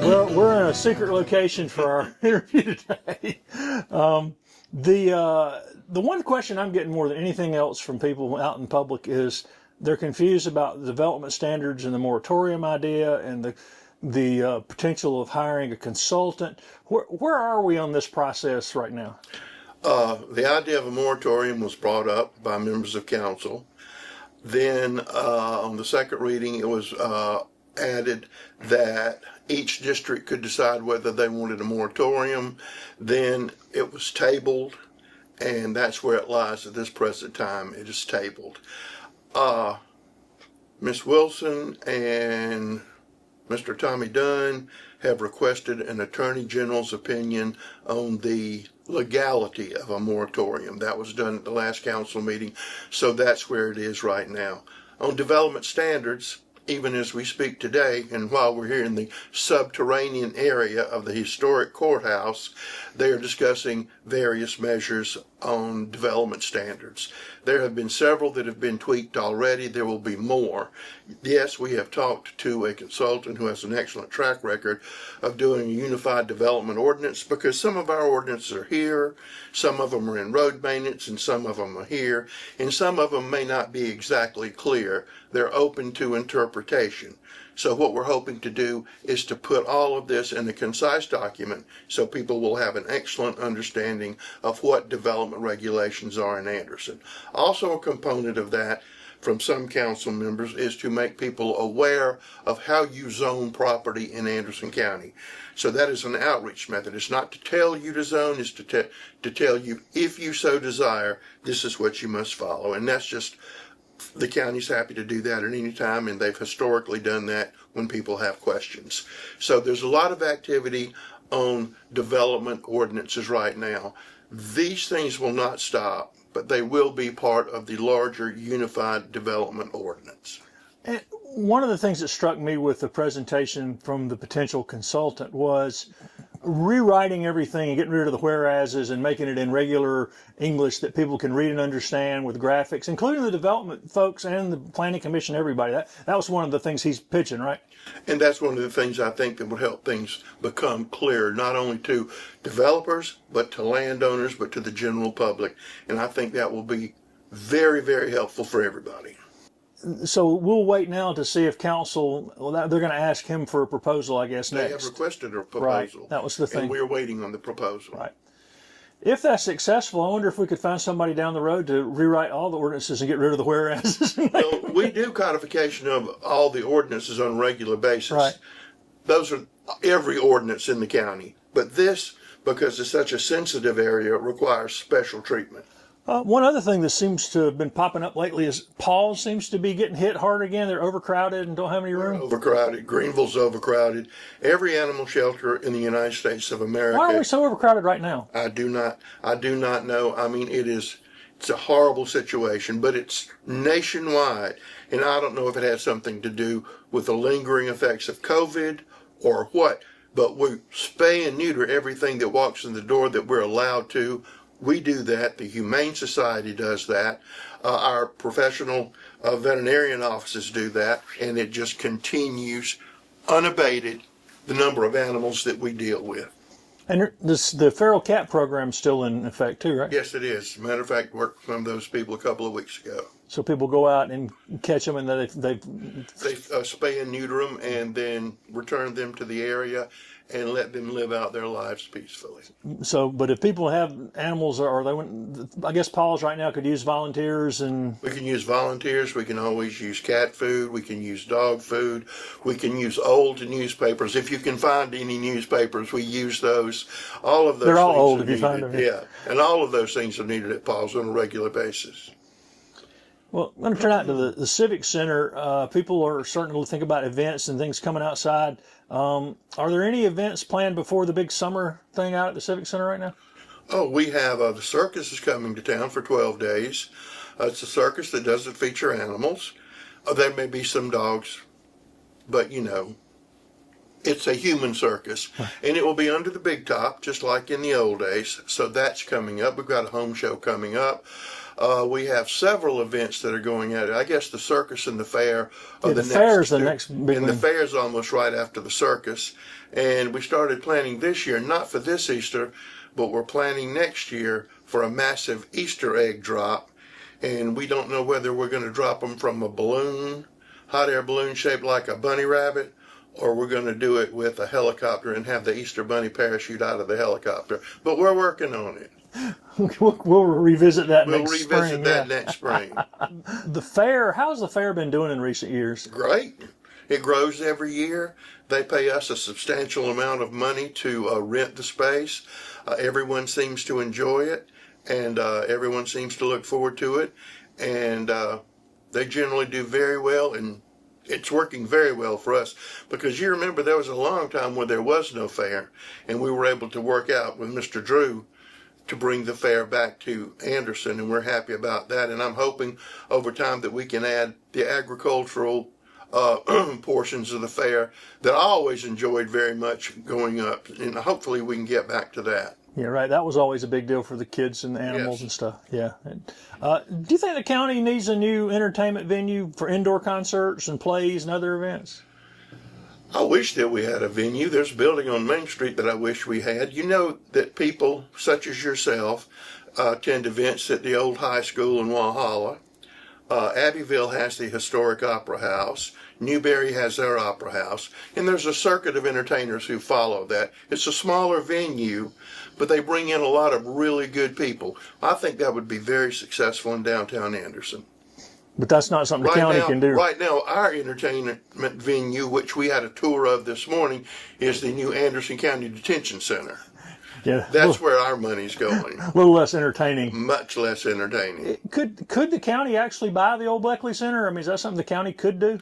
Well, we're in a secret location for our interview today. The one question I'm getting more than anything else from people out in public is they're confused about the development standards and the moratorium idea and the potential of hiring a consultant. Where are we on this process right now? The idea of a moratorium was brought up by members of council. Then on the second reading, it was added that each district could decide whether they wanted a moratorium. Then it was tabled, and that's where it lies at this present time. It is tabled. Ms. Wilson and Mr. Tommy Dunn have requested an Attorney General's opinion on the legality of a moratorium. That was done at the last council meeting, so that's where it is right now. On development standards, even as we speak today, and while we're here in the subterranean area of the historic courthouse, they are discussing various measures on development standards. There have been several that have been tweaked already. There will be more. Yes, we have talked to a consultant who has an excellent track record of doing a unified development ordinance, because some of our ordinances are here, some of them are in road maintenance, and some of them are here, and some of them may not be exactly clear. They're open to interpretation. So what we're hoping to do is to put all of this in a concise document so people will have an excellent understanding of what development regulations are in Anderson. Also, a component of that from some council members is to make people aware of how you zone property in Anderson County. So that is an outreach method. It's not to tell you to zone, it's to tell you, if you so desire, this is what you must follow. And that's just, the county's happy to do that at any time, and they've historically done that when people have questions. So there's a lot of activity on development ordinances right now. These things will not stop, but they will be part of the larger unified development ordinance. And one of the things that struck me with the presentation from the potential consultant was rewriting everything and getting rid of the whereases and making it in regular English that people can read and understand with graphics, including the development folks and the planning commission, everybody. That was one of the things he's pitching, right? And that's one of the things I think that would help things become clear, not only to developers, but to landowners, but to the general public. And I think that will be very, very helpful for everybody. So we'll wait now to see if council, they're going to ask him for a proposal, I guess, next. They have requested a proposal. Right, that was the thing. And we're waiting on the proposal. Right. If that's successful, I wonder if we could find somebody down the road to rewrite all the ordinances and get rid of the whereases. Well, we do codification of all the ordinances on a regular basis. Right. Those are every ordinance in the county. But this, because it's such a sensitive area, requires special treatment. One other thing that seems to have been popping up lately is Paul seems to be getting hit hard again. They're overcrowded and don't have any room. Overcrowded. Greenville's overcrowded. Every animal shelter in the United States of America. Why are we so overcrowded right now? I do not know. I mean, it's a horrible situation, but it's nationwide. And I don't know if it has something to do with the lingering effects of COVID or what, but we spay and neuter everything that walks in the door that we're allowed to. We do that. The Humane Society does that. Our professional veterinarian offices do that. And it just continues unabated, the number of animals that we deal with. And the feral cat program's still in effect too, right? Yes, it is. As a matter of fact, worked from those people a couple of weeks ago. So people go out and catch them, and then they spay and neuter them, and then return them to the area and let them live out their lives peacefully. So, but if people have animals, or I guess Paul's right now could use volunteers, and we can use volunteers. We can always use cat food. We can use dog food. We can use old newspapers. If you can find any newspapers, we use those. All of those. They're all things old if you find them. Yeah, and all of those things are needed at Paul's on a regular basis. Well, I'm going to turn out to the Civic Center. People are starting to think about events and things coming outside. Are there any events planned before the big summer thing out at the Civic Center right now? Oh, we have the circus is coming to town for 12 days. It's a circus that doesn't feature animals. There may be some dogs, but it's a human circus, and it will be under the big top, just like in the old days. So that's coming up. We've got a home show coming up. We have several events that are going at it. I guess the circus and the fair are the fair is the next big and one. the fair is almost right after the circus. And we started planning this year, not for this Easter, but we're planning next year for a massive Easter egg drop. And we don't know whether we're going to drop them from a balloon, hot air balloon shaped like a bunny rabbit, or we're going to do it with a helicopter and have the Easter bunny parachute out of the helicopter. But we're working on it. We'll revisit that We'll next revisit spring. that next spring. The fair, how's the fair been doing in recent years? Great. It grows every year. They pay us a substantial amount of money to rent the space. Everyone seems to enjoy it, and everyone seems to look forward to it. And they generally do very well, and it's working very well for us, because you remember there was a long time where there was no fair, and we were able to work out with Mr. Drew to bring the fair back to Anderson, and we're happy about that. And I'm hoping over time that we can add the agricultural portions of the fair that I always enjoyed very much going up, and hopefully we can get back to that. Yeah, right. That was always a big deal for the kids and the animals Yes. and stuff. Yeah. Do you think the county needs a new entertainment venue for indoor concerts and plays and other events? I wish that we had a venue. There's a building on Main Street that I wish we had. You know that people such as yourself attend events at the old high school in Walhalla. Abbeville has the historic Opera House. Newberry has their Opera House. And there's a circuit of entertainers who follow that. It's a smaller venue, but they bring in a lot of really good people. I think that would be very successful in downtown Anderson. But that's not something the county can do. Right now, our entertainment venue, which we had a tour of this morning, is the new Anderson County Detention Center. Yeah, That's where our money's going. a little less entertaining. Much less entertaining. Could the county actually buy the old Bleckley Center? I mean, is that something the county could do?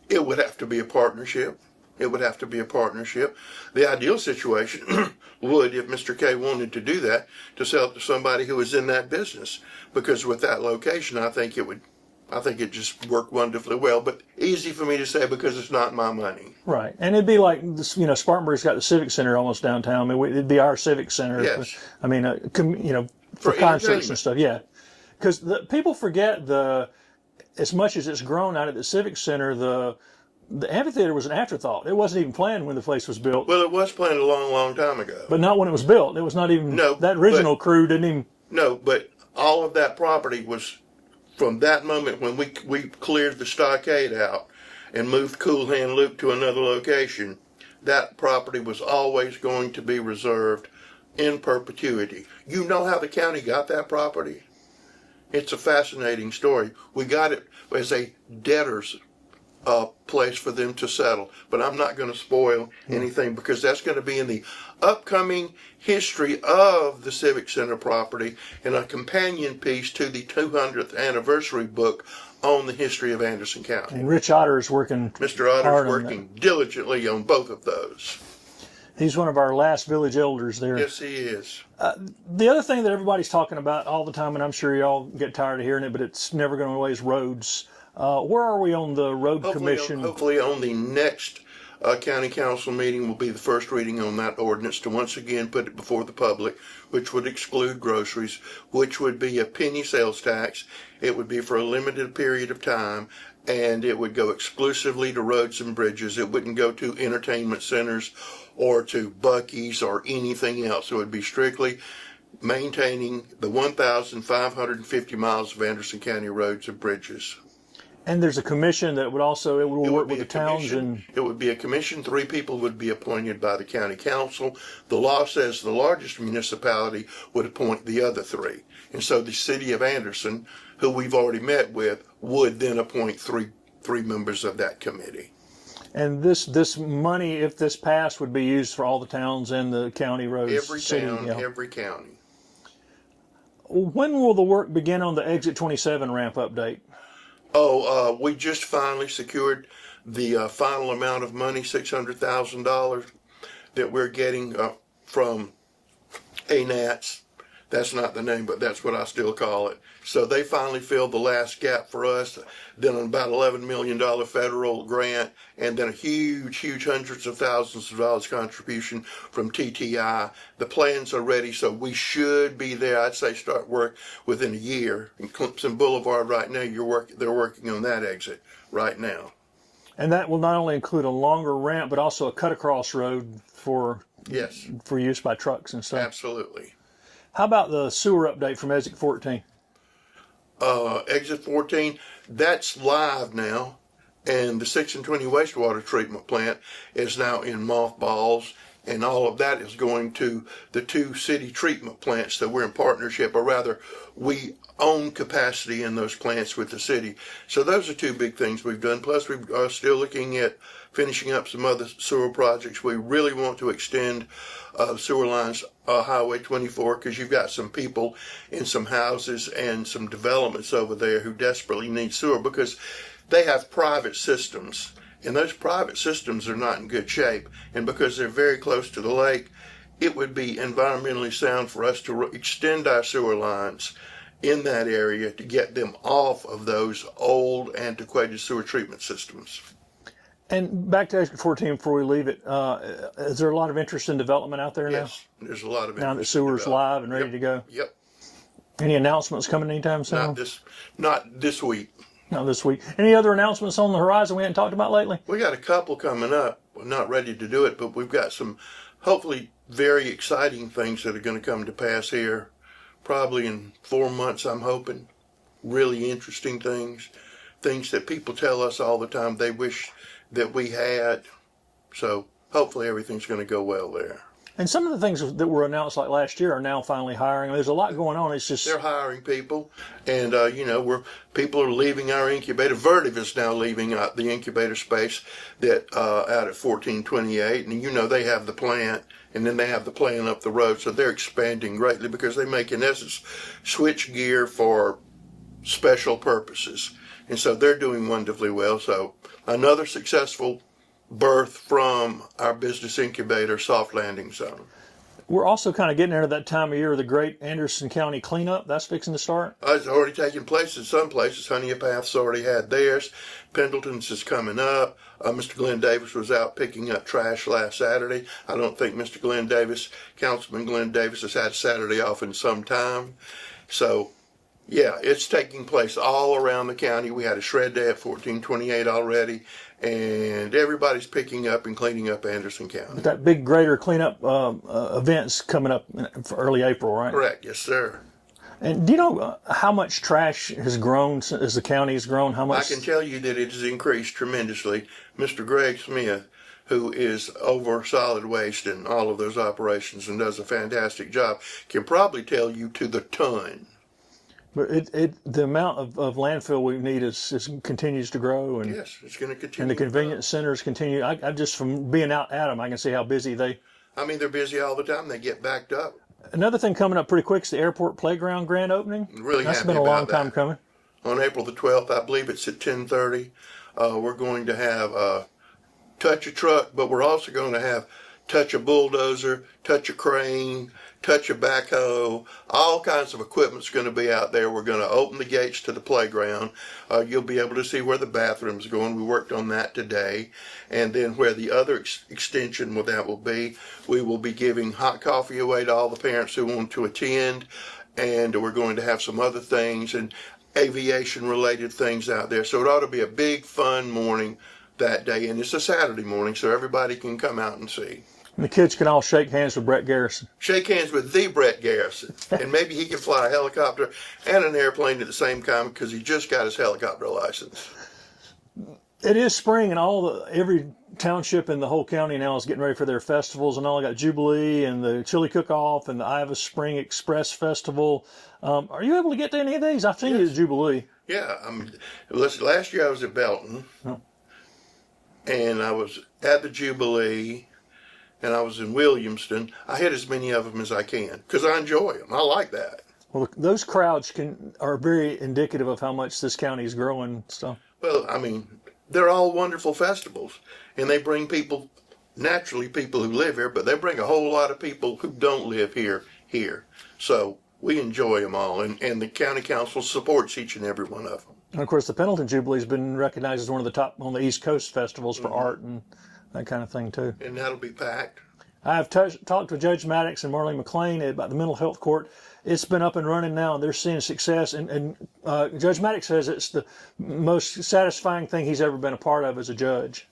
It would have to be a partnership. It would have to be a partnership. The ideal situation would, if Mr. K wanted to do that, to sell it to somebody who was in that business. Because with that location, I think it just worked wonderfully well. But easy for me to say because it's not my money. Right. And it'd be like, Spartanburg's got the Civic Center almost downtown. I mean, it'd be our Civic Center. Yes. I mean, for concerts and stuff. Yeah. Because people forget as much as it's grown out at the Civic Center, the amphitheater was an afterthought. It wasn't even planned when the place was built. Well, it was planned a long, long time ago. But not when it was built. It was not even, No, that original crew didn't even. No, but all of that property was from that moment when we cleared the stockade out and moved Cool Hand Loop to another location. That property was always going to be reserved in perpetuity. You know how the county got that property? It's a fascinating story. We got it as a debtor's place for them to settle. But I'm not going to spoil anything because that's going to be in the upcoming history of the Civic Center property and a companion piece to the 200th anniversary book on the history of Anderson County. And Rich Otter is working. Mr. hard Otter's on working diligently on both of those. He's one of our last village elders there. Yes, he is. The other thing that everybody's talking about all the time, and I'm sure y'all get tired of hearing it, but it's never going away, is roads. Where are we on the road commission? Hopefully on the next county council meeting will be the first reading on that ordinance to once again put it before the public, which would exclude groceries, which would be a penny sales tax. It would be for a limited period of time, and it would go exclusively to roads and bridges. It wouldn't go to entertainment centers or to Buc-ee's or anything else. It would be strictly maintaining the 1,550 miles of Anderson County roads and bridges. And there's a commission that would also work with the towns, and it would be a commission. 3 people would be appointed by the county council. The law says the largest municipality would appoint the other 3, and so the city of Anderson, who we've already met with, would then appoint three members of that committee. And this money, if this passed, would be used for all the towns and the county roads. Every town, every county. When will the work begin on the Exit 27 ramp update? We just finally secured the final amount of money, $600,000, that we're getting from ANATs. That's not the name, but that's what I still call it. So they finally filled the last gap for us. Then about $11 million federal grant, and then a huge hundreds of thousands of dollars contribution from TTI. The plans are ready, so we should be there. I'd say start work within a year. In Clemson Boulevard right now, they're working on that exit right now. And that will not only include a longer ramp, but also a cut across road for Yes, use by trucks and stuff. absolutely. How about the sewer update from exit 14? Exit 14, that's live now, and the 6 and 20 wastewater treatment plant is now in mothballs, and all of that is going to the 2 city treatment plants that we're in partnership, or rather, we own capacity in those plants with the city. So those are 2 big things we've done. Plus, we are still looking at finishing up some other sewer projects. We really want to extend sewer lines, Highway 24, because you've got some people in some houses and some developments over there who desperately need sewer because they have private systems, and those private systems are not in good shape. And because they're very close to the lake, it would be environmentally sound for us to extend our sewer lines in that area to get them off of those old, antiquated sewer treatment systems. And back to exit 14 before we leave it, is there a lot of interest in development out there now? Yes, there's a lot of interest. Now that sewer's live and ready Yep. to go? Yep. Any announcements coming anytime soon? Not this week. Not this week. Any other announcements on the horizon we hadn't talked about lately? We got a couple coming up. We're not ready to do it, but we've got some hopefully very exciting things that are going to come to pass here probably in 4 months, I'm hoping. Really interesting things that people tell us all the time they wish that we had. So hopefully everything's going to go well there. And some of the things that were announced like last year are now finally hiring. There's a lot going on. It's just they're hiring people, and people are leaving our incubator. Vertiv is now leaving the incubator space that out at 1428, and they have the plant, and then they have the plant up the road, so they're expanding greatly because they make in essence switch gear for special purposes, and so they're doing wonderfully well. So another successful birth from our business incubator soft landing zone. we're also kind of getting into that time of year, the great Anderson County cleanup. That's fixing to start. It's already taking place in some places. Honeypath's already had theirs. Pendleton's is coming up. Mr. Glenn Davis was out picking up trash last Saturday. I don't think Mr. Glenn Davis, Councilman Glenn Davis, has had Saturday off in some time. So, yeah, it's taking place all around the county. We had a shred day at 1428 already, and everybody's picking up and cleaning up Anderson County. That big greater cleanup event's coming up for early April, right? Correct, yes, sir. And do you know how much trash has grown as the county has grown? How much? I can tell you that it has increased tremendously. Mr. Greg Smith, who is over solid waste and all of those operations and does a fantastic job, can probably tell you to the ton. But the amount of landfill we need is continues to grow, and yes, it's going to continue. And the convenience centers continue. I just from being out at them, I can see how busy they. I mean, they're busy all the time. They get backed up. Another thing coming up pretty quick is the airport playground grand opening. Really That's happy been a long about time that. coming. On April the 12th, I believe it's at 10:30. We're going to have touch a truck, but we're also going to have touch a bulldozer, touch a crane, touch a backhoe. All kinds of equipment's going to be out there. We're going to open the gates to the playground. You'll be able to see where the bathroom's going. We worked on that today. And then where the other extension with that will be, we will be giving hot coffee away to all the parents who want to attend. And we're going to have some other things and aviation related things out there. So it ought to be a big fun morning that day. And it's a Saturday morning, so everybody can come out and see. And the kids can all shake hands with Brett Garrison. Shake hands with the Brett Garrison. And maybe he can fly a helicopter and an airplane at the same time because he just got his helicopter license. It is spring, and every township in the whole county now is getting ready for their festivals and all. I got Jubilee and the Chili Cook-Off and the Iowa Spring Express Festival. Are you able to get to any of these? I've seen you at Jubilee. Yeah. Last year I was at Belton. Oh. And I was at the Jubilee. And I was in Williamston. I hit as many of them as I can because I enjoy them. I like that. Well, those crowds are very indicative of how much this county is growing. So. Well, I mean, they're all wonderful festivals, and they bring people, naturally people who live here, but they bring a whole lot of people who don't live here here. So we enjoy them all, and the county council supports each and every one of them. And of course, the Pendleton Jubilee's been recognized as one of the top on the East Coast festivals for art and that kind of thing too. And that'll be packed. I've talked with Judge Maddox and Marlene McLean about the mental health court. It's been up and running now, and they're seeing success. And Judge Maddox says it's the most satisfying thing he's ever been a part of as a judge.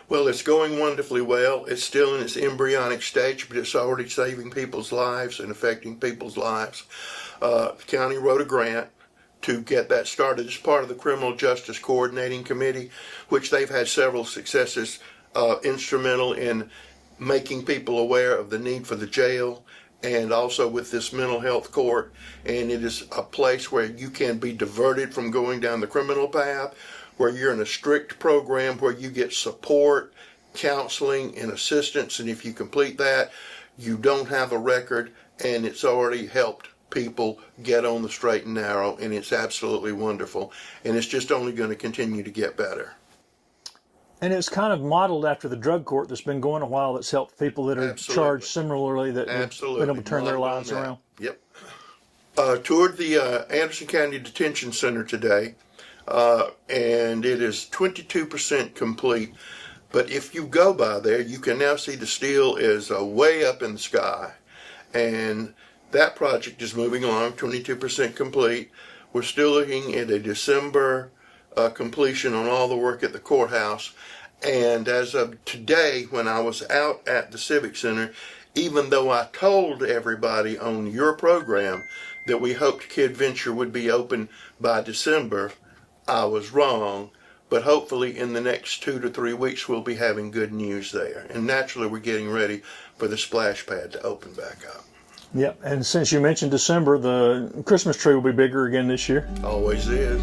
Well, it's going wonderfully well. It's still in its embryonic stage, but it's already saving people's lives and affecting people's lives. The county wrote a grant to get that started as part of the Criminal Justice Coordinating Committee, which they've had several successes, instrumental in making people aware of the need for the jail, and also with this mental health court. And it is a place where you can be diverted from going down the criminal path, where you're in a strict program where you get support, counseling, and assistance. And if you complete that, you don't have a record, and it's already helped people get on the straight and narrow, and it's absolutely wonderful. And it's just only going to continue to get better. And it's kind of modeled after the drug court that's been going a while, that's helped people that are charged similarly, that have been able to turn their lives around. Yep. Toured the Anderson County Detention Center today, and it is 22% complete. But if you go by there, you can now see the steel is way up in the sky. And that project is moving along, 22% complete. We're still looking at a December completion on all the work at the courthouse. And as of today, when I was out at the Civic Center, even though I told everybody on your program that we hoped Kid Venture would be open by December, I was wrong. But hopefully in the next 2 to 3 weeks, we'll be having good news there. And naturally, we're getting ready for the splash pad to open back up. Yep, and since you mentioned December, the Christmas tree will be bigger again this year. Always is.